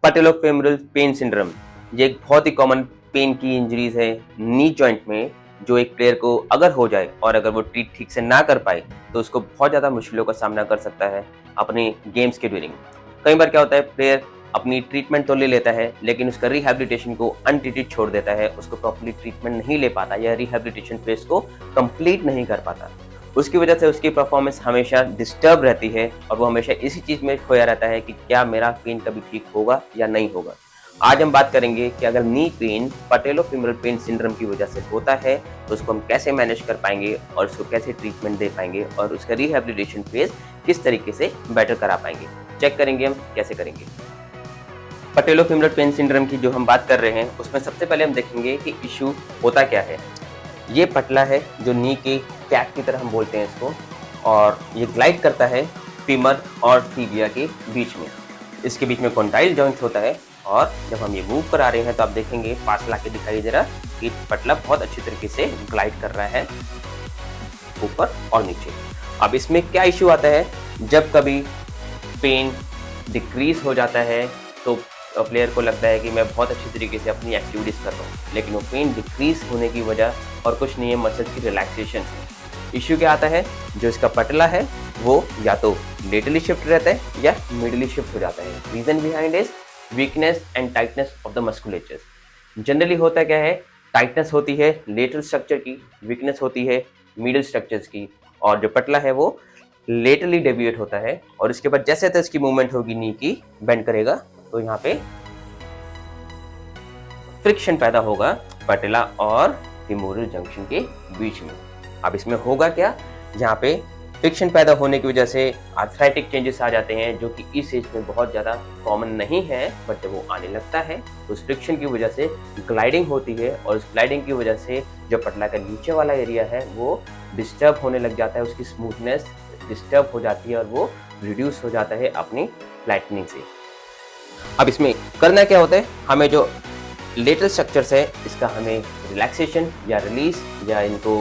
पैटेलोफेमरल pain syndrome ये एक बहुत ही कॉमन पेन की इंजरीज है नी जॉइंट में, जो एक प्लेयर को अगर हो जाए और अगर वो ट्रीट ठीक से ना कर पाए तो उसको बहुत ज़्यादा मुश्किलों का सामना कर सकता है अपने गेम्स के ड्यूरिंग। कई बार क्या होता है, प्लेयर अपनी ट्रीटमेंट तो ले लेता है लेकिन उसका रिहैबिलिटेशन को अनट्रीटेड छोड़ देता है, उसको प्रॉपर्ली ट्रीटमेंट नहीं ले पाता या रिहैबिलिटेशन फेज को कंप्लीट नहीं कर पाता। उसकी वजह से उसकी परफॉर्मेंस हमेशा डिस्टर्ब रहती है और वो हमेशा इसी चीज़ में खोया रहता है कि क्या मेरा पेन कभी ठीक होगा या नहीं होगा। आज हम बात करेंगे कि अगर नी पेन पैटेलोफेमरल पेन सिंड्रोम की वजह से होता है तो उसको हम कैसे मैनेज कर पाएंगे और उसको कैसे ट्रीटमेंट दे पाएंगे और उसका रिहैबिलिटेशन फेज किस तरीके से बेटर करा पाएंगे। चेक करेंगे हम कैसे करेंगे। पैटेलोफेमरल पेन सिंड्रोम की जो हम बात कर रहे हैं उसमें सबसे पहले हम देखेंगे कि इशू होता क्या है। ये पटला है जो नी के कैप की तरह हम बोलते हैं इसको, और ये ग्लाइड करता है फीमर और टिबिया के बीच में। इसके बीच में कॉन्डाइल जॉइंट होता है और जब हम ये मूव करा रहे हैं तो आप देखेंगे पास ला के दिखाई दे रहा कि पटला बहुत अच्छी तरीके से ग्लाइड कर रहा है ऊपर और नीचे। अब इसमें क्या इश्यू आता है, जब कभी पेन डिक्रीज हो जाता है तो प्लेयर को लगता है कि मैं बहुत अच्छी तरीके से अपनी एक्टिविटीज कर रहा हूँ, लेकिन वो पेन डिक्रीज होने की वजह और कुछ नहीं है, मसल्स की रिलैक्सेशन है। इश्यू क्या आता है, जो इसका पटला है वो या तो लेटरली शिफ्ट रहता है या मिडली शिफ्ट हो जाता है। Reason behind is weakness and tightness of the musculature. Generally होता क्या है, टाइटनेस होती है लेटरल स्ट्रक्चर की, वीकनेस होती है मिडल स्ट्रक्चर्स की, और जो पटला है वो लेटरली डेविएट होता है और इसके बाद जैसे तैसे इसकी मूवमेंट होगी नी की, बेंड करेगा तो यहाँ पे फ्रिक्शन पैदा होगा पैटेला और फेमोरल जंक्शन के बीच में। अब इसमें होगा क्या, जहाँ पे फ्रिक्शन पैदा होने की वजह से आर्थराइटिक चेंजेस आ जाते हैं, जो कि इस एज में बहुत ज़्यादा कॉमन नहीं है, बट जब वो आने लगता है तो उस फ्रिक्शन की वजह से ग्लाइडिंग होती है और उस ग्लाइडिंग की वजह से जो पटला का नीचे वाला एरिया है वो डिस्टर्ब होने लग जाता है, उसकी स्मूथनेस डिस्टर्ब हो जाती है और वो रिड्यूस हो जाता है अपनी फ्लैटनिंग से। अब इसमें करना क्या होता है, हमें जो लेटरल स्ट्रक्चर्स है इसका हमें रिलैक्सेशन या रिलीज या इनको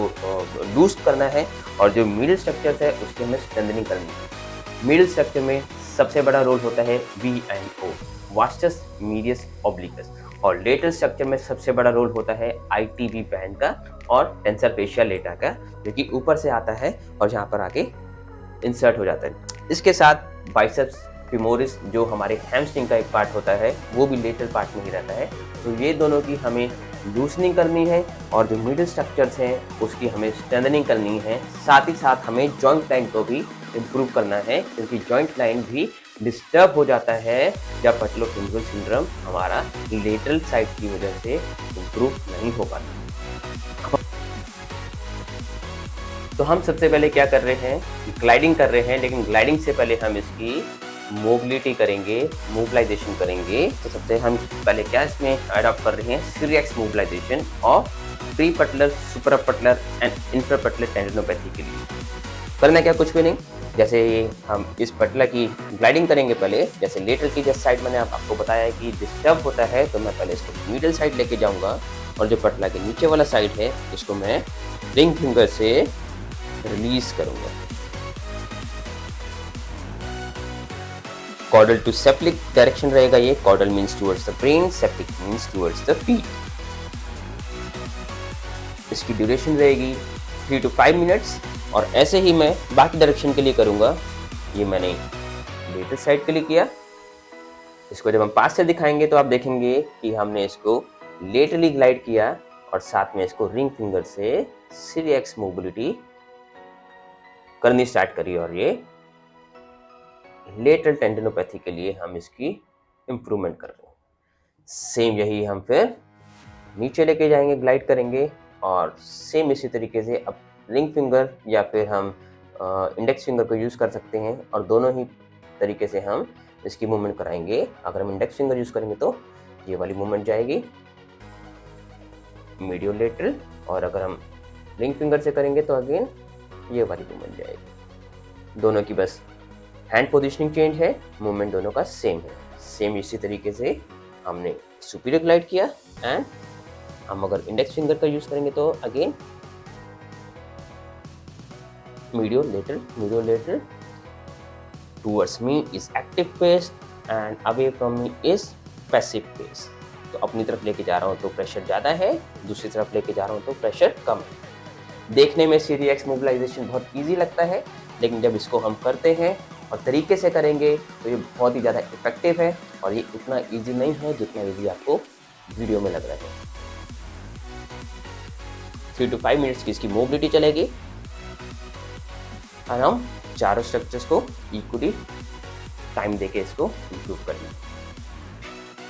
बूस्ट करना है, और जो मिडिल स्ट्रक्चर्स है उसकी हमें स्ट्रेंथनिंग करनी है। मिडिल स्ट्रक्चर में सबसे बड़ा रोल होता है V and O, vastus medius obliquus, और लेटरल स्ट्रक्चर में सबसे बड़ा रोल होता है आईटीबी बैंड का और टेंसर फेशिया लेटा का, जो कि ऊपर से आता है और यहाँ पर आके इंसर्ट हो जाता है। इसके साथ बाइसेप्स फेमोरिस जो हमारे हैमस्ट्रिंग का एक पार्ट होता है वो भी लेटरल पार्ट में ही रहता है, तो ये दोनों की हमें लूसनिंग करनी है और जो मिडिल स्ट्रक्चर्स हैं उसकी हमें स्ट्रेंथनिंग करनी है। साथ ही साथ हमें जॉइंट लाइन को भी इम्प्रूव करना है, क्योंकि जॉइंट लाइन भी डिस्टर्ब हो जाता है जब पैटेलोफेमरल सिंड्रोम हमारा लेटरल साइड की वजह से इम्प्रूव नहीं हो पाता। तो हम सबसे पहले क्या कर रहे हैं, ग्लाइडिंग कर रहे हैं, लेकिन ग्लाइडिंग से पहले हम इसकी मोबिलिटी करेंगे, मोबिलाइजेशन करेंगे। तो सबसे हम पहले क्या इसमें अडॉप्ट कर रहे हैं, Cyriax mobilisation of pre patellar, super patellar and infra patellar tendinopathy के लिए। करना क्या, कुछ भी नहीं, जैसे हम इस पटला की ग्लाइडिंग करेंगे पहले, जैसे लेटरल की जिस साइड मैंने आपको बताया है कि डिस्टर्ब होता है, तो मैं पहले इसको मिडल साइड लेके जाऊंगा और जो पटला के नीचे वाला साइड है इसको मैं रिंग फिंगर से रिलीज करूंगा। कॉर्डल टू सेप्टिक डायरेक्शन रहेगा ये, caudal means towards the brain, septic means towards the feet. इसकी ड्यूरेशन रहेगी 3 to 5 मिनट्स और ऐसे ही मैं बाकी डायरेक्शन के लिए करूंगा। ये मैंने लेटरल साइड के लिए किया। इसको जब हम पास से दिखाएंगे तो आप देखेंगे कि हमने इसको लेटरली ग्लाइड किया और साथ में इसको रिंग फिंगर से सीरियक्स मोबिलिटी करनी स्टार्ट करी, और ये लेटरल टेंडिनोपैथी के लिए हम इसकी इम्प्रूवमेंट कर रहे हैं। सेम यही हम फिर नीचे लेके जाएंगे, ग्लाइड करेंगे और सेम इसी तरीके से अब रिंग फिंगर या फिर हम इंडेक्स फिंगर को यूज़ कर सकते हैं, और दोनों ही तरीके से हम इसकी मूवमेंट कराएंगे। अगर हम इंडेक्स फिंगर यूज़ करेंगे तो ये वाली मूवमेंट जाएगी मीडियो लेटरल, और अगर हम रिंग फिंगर से करेंगे तो अगेन ये वाली मूवमेंट जाएगी। दोनों की बस हैंड पोजीशनिंग चेंज है, मूवमेंट दोनों का सेम है। सेम इसी तरीके से हमने सुपीरियर ग्लाइड किया, एंड हम अगर इंडेक्स फिंगर का यूज करेंगे तो again media lateral towards me is active face and away from me is passive face. तो अपनी तरफ लेके जा रहा हूँ तो प्रेशर ज़्यादा है, दूसरी तरफ लेके जा रहा हूँ तो प्रेशर कम है। देखने में CTX मोबिलाइजेशन बहुत ईजी लगता है, लेकिन जब इसको हम करते हैं और तरीके से करेंगे तो ये बहुत ही ज़्यादा इफेक्टिव है और ये उतना ईजी नहीं है जितना ईजी आपको वीडियो में लग रहा है। 3 to 5 मिनट्स की इसकी मोबिलिटी चलेगी और हम चारों स्ट्रक्चर्स को इक्वली टाइम देके इसको इम्प्रूव करना।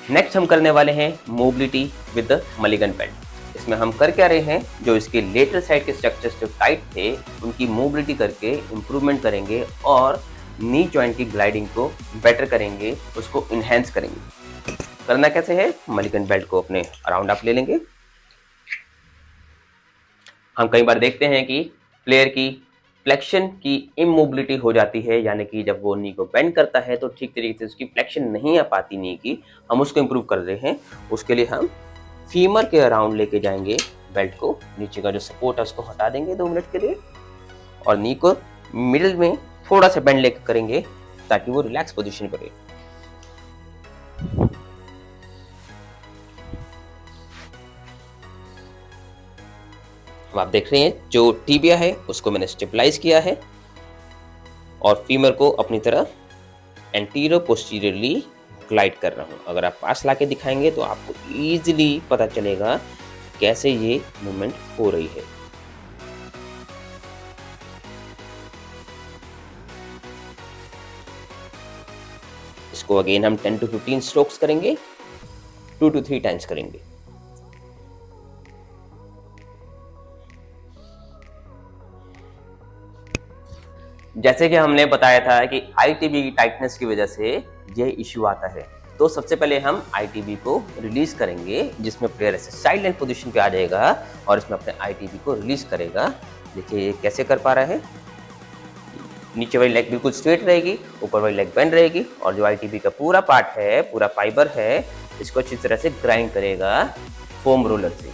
नेक्स्ट हम करने वाले हैं mobility with the Mulligan belt. इसमें हम कर क्या रहे हैं, जो इसके लेटर साइड के स्ट्रक्चर्स जो टाइट थे उनकी मोबिलिटी करके इम्प्रूवमेंट करेंगे और नी जॉइंट की ग्लाइडिंग को बेटर करेंगे, उसको इन्हेंस करेंगे। करना कैसे है, मलिगन बेल्ट को अपने अराउंड आप ले लेंगे। हम कई बार देखते हैं कि प्लेयर की फ्लेक्शन की इमोबिलिटी हो जाती है, यानी कि जब वो नी को बेंड करता है तो ठीक तरीके से उसकी फ्लेक्शन नहीं आ पाती नी की। हम उसको इम्प्रूव कर रहे हैं, उसके लिए हम फीमर के अराउंड लेके जाएंगे बेल्ट को, नीचे का जो सपोर्ट है उसको हटा देंगे 2 मिनट के लिए और नी को मिडिल में थोड़ा सा बेंड लेकर करेंगे ताकि वो रिलैक्स पोजीशन पर रहे। आप देख रहे हैं जो टीबिया है उसको मैंने स्टेबलाइज किया है और फीमर को अपनी तरफ एंटीरियर पोस्टीरियरली ग्लाइड कर रहा हूं। अगर आप पास लाके दिखाएंगे तो आपको इजीली पता चलेगा कैसे ये मूवमेंट हो रही है। इसको अगेन हम 10 to 15 स्ट्रोक्स करेंगे, 2 to 3 टाइम्स करेंगे। जैसे कि हमने बताया था कि ITB की टाइटनेस की वजह से यह इश्यू आता है, तो सबसे पहले हम ITB को रिलीज करेंगे, जिसमें प्लेयर ऐसे साइड लाइन पोजीशन पे आ जाएगा और इसमें अपने ITB को रिलीज करेगा। देखिए ये कैसे कर पा रहा है, नीचे वाली लेग बिल्कुल स्ट्रेट रहेगी, ऊपर वाली लेग बेंड रहेगी और जो ITB का पूरा पार्ट है, पूरा फाइबर है, इसको अच्छी तरह से ग्राइंड करेगा फोम रोलर से।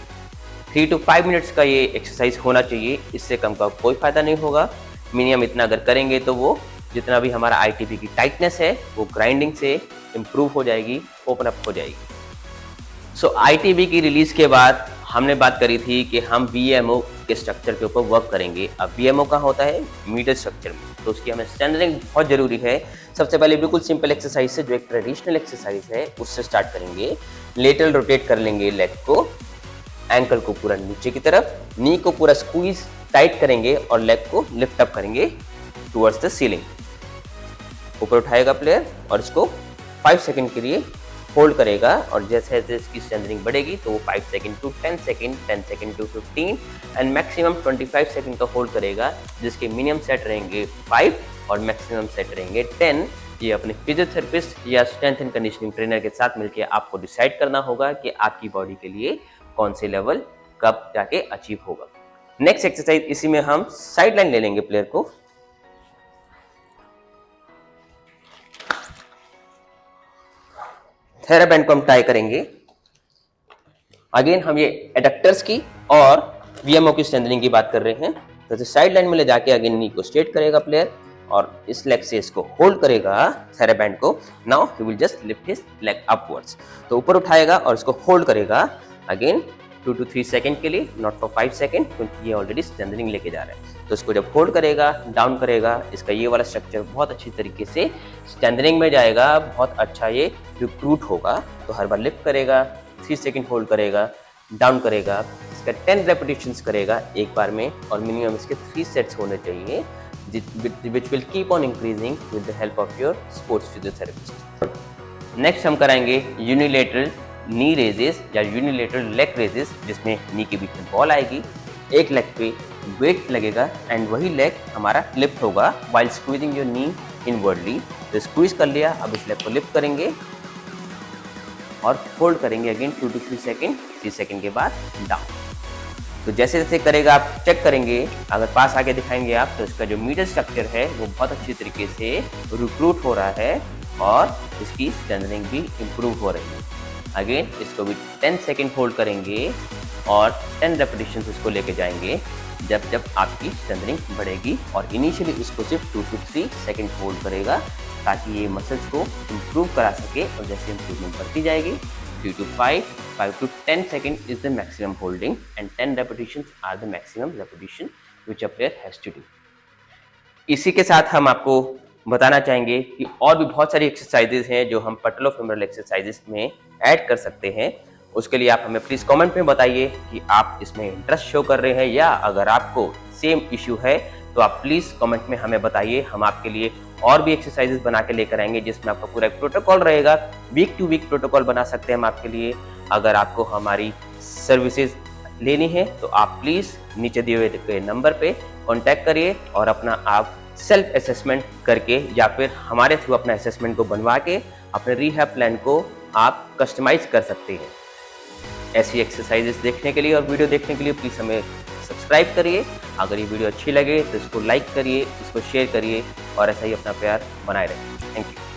3 to 5 मिनट्स का ये एक्सरसाइज होना चाहिए, इससे कम का कोई फायदा नहीं होगा। मिनिमम इतना अगर करेंगे तो वो जितना भी हमारा ITB की टाइटनेस है वो ग्राइंडिंग से इम्प्रूव हो जाएगी, ओपन अप हो जाएगी। सो ITB की रिलीज के बाद हमने बात करी थी कि हम VMO के स्ट्रक्चर के ऊपर वर्क करेंगे। अब VMO का होता है मीडल स्ट्रक्चर में, तो उसकी हमें स्ट्रेंथनिंग बहुत जरूरी है। सबसे पहले बिल्कुल सिंपल एक्सरसाइज से, जो एक ट्रेडिशनल एक्सरसाइज है, उससे स्टार्ट करेंगे। लेटरल रोटेट कर लेंगे लेग को, एंकल को पूरा नीचे की तरफ, नी को पूरा स्क्वीज टाइट करेंगे और लेग को लिफ्ट अप करेंगे टुवर्ड्स द सीलिंग। ऊपर उठाएगा प्लेयर और इसको 5 सेकंड के लिए होल्ड करेगा और जैसे जैसे इसकी स्ट्रेंथनिंग बढ़ेगी तो वो 5 second to 10 second, 10 second to 15 and maximum 25 second का होल्ड करेगा, जिसके मिनिमम सेट रहेंगे 5 और मैक्सिमम सेट रहेंगे 10। ये अपने फिजियोथेरेपिस्ट या स्ट्रेंथ एंड कंडीशनिंग ट्रेनर के साथ मिलकर आपको डिसाइड करना होगा कि आपकी बॉडी के लिए कौन से लेवल कब जाके अचीव होगा। नेक्स्ट एक्सरसाइज, इसी में हम साइड लाइन ले लेंगे प्लेयर को, थेराबैंड को हम टाई करेंगे। अगेन हम ये एडक्टर्स की और VMO की स्ट्रेंथनिंग की बात कर रहे हैं। तो साइड लाइन में ले जाके अगेन नी को स्ट्रेट करेगा प्लेयर और इस लेग से इसको होल्ड करेगा थेराबैंड को। Now he will just lift his leg upwards, तो ऊपर उठाएगा और इसको होल्ड करेगा अगेन 2 to 3 सेकंड के लिए, नॉट फॉर 5 सेकंड, क्योंकि ये ऑलरेडी स्ट्रेंथनिंग लेके जा रहा है। तो इसको जब होल्ड करेगा, डाउन करेगा, इसका ये वाला स्ट्रक्चर बहुत अच्छी तरीके से स्ट्रेंथनिंग में जाएगा, बहुत अच्छा ये रिक्रूट होगा। तो हर बार लिफ्ट करेगा, 3 सेकंड होल्ड करेगा, डाउन करेगा, इसका 10 रेपिटेशंस करेगा एक बार में और मिनिमम इसके 3 सेट्स होने चाहिए, which will keep on increasing with the help of your sports physiotherapist. Next हम कराएंगे यूनिलेटरल नी रेजेस या यूनिलेटरल लेग रेजेस, जिसमें नी के बीच में बॉल आएगी, एक लेग पे वेट लगेगा एंड वही लेग हमारा लिफ्ट होगा while squeezing your knee inwardly। तो स्क्वीज कर लिया, अब इस लेग को लिफ्ट करेंगे और होल्ड करेंगे अगेन 2 to 3 सेकंड, 3 सेकंड के बाद डाउन। तो जैसे जैसे करेगा आप चेक करेंगे, अगर पास आके दिखाएंगे आप तो इसका जो मीडल स्ट्रक्चर है वो बहुत अच्छी तरीके से रिक्रूट हो रहा है और इसकी स्ट्रेंथनिंग भी इम्प्रूव हो रही है। अगेन इसको भी 10 सेकंड होल्ड करेंगे और 10 रेपिटेशन इसको लेके जाएंगे जब जब आपकी स्ट्रेंथनिंग बढ़ेगी। और इनिशियली इसको सिर्फ 2 to 3 सेकेंड होल्ड करेगा ताकि ये मसल्स को इम्प्रूव करा सके। और जैसे इम्प्रूवमेंट बढ़ती जाएगी 3 to 5 to 10 second is the maximum holding and 10 repetition are the maximum repetition which a player has to do. इसी के साथ हम आपको बताना चाहेंगे कि और भी बहुत सारी एक्सरसाइजेज हैं जो हम पैटेलोफेमोरल एक्सरसाइजेज में ऐड कर सकते हैं। उसके लिए आप हमें प्लीज़ कमेंट में बताइए कि आप इसमें इंटरेस्ट शो कर रहे हैं, या अगर आपको सेम इश्यू है तो आप प्लीज़ कमेंट में हमें बताइए। हम आपके लिए और भी एक्सरसाइजेज बना के लेकर आएंगे जिसमें आपका पूरा एक प्रोटोकॉल रहेगा। वीक टू वीक प्रोटोकॉल बना सकते हैं हम आपके लिए। अगर आपको हमारी सर्विसेज लेनी है तो आप प्लीज़ नीचे दिए हुए नंबर पे कॉन्टैक्ट करिए और अपना आप सेल्फ असेसमेंट करके या फिर हमारे थ्रू अपना असेसमेंट को बनवा के अपने रिहैब प्लान को आप कस्टमाइज कर सकते हैं। ऐसी एक्सरसाइजेस देखने के लिए और वीडियो देखने के लिए प्लीज़ हमें सब्सक्राइब करिए। अगर ये वीडियो अच्छी लगे तो इसको लाइक करिए, इसको शेयर करिए और ऐसा ही अपना प्यार बनाए रखें। Thank you.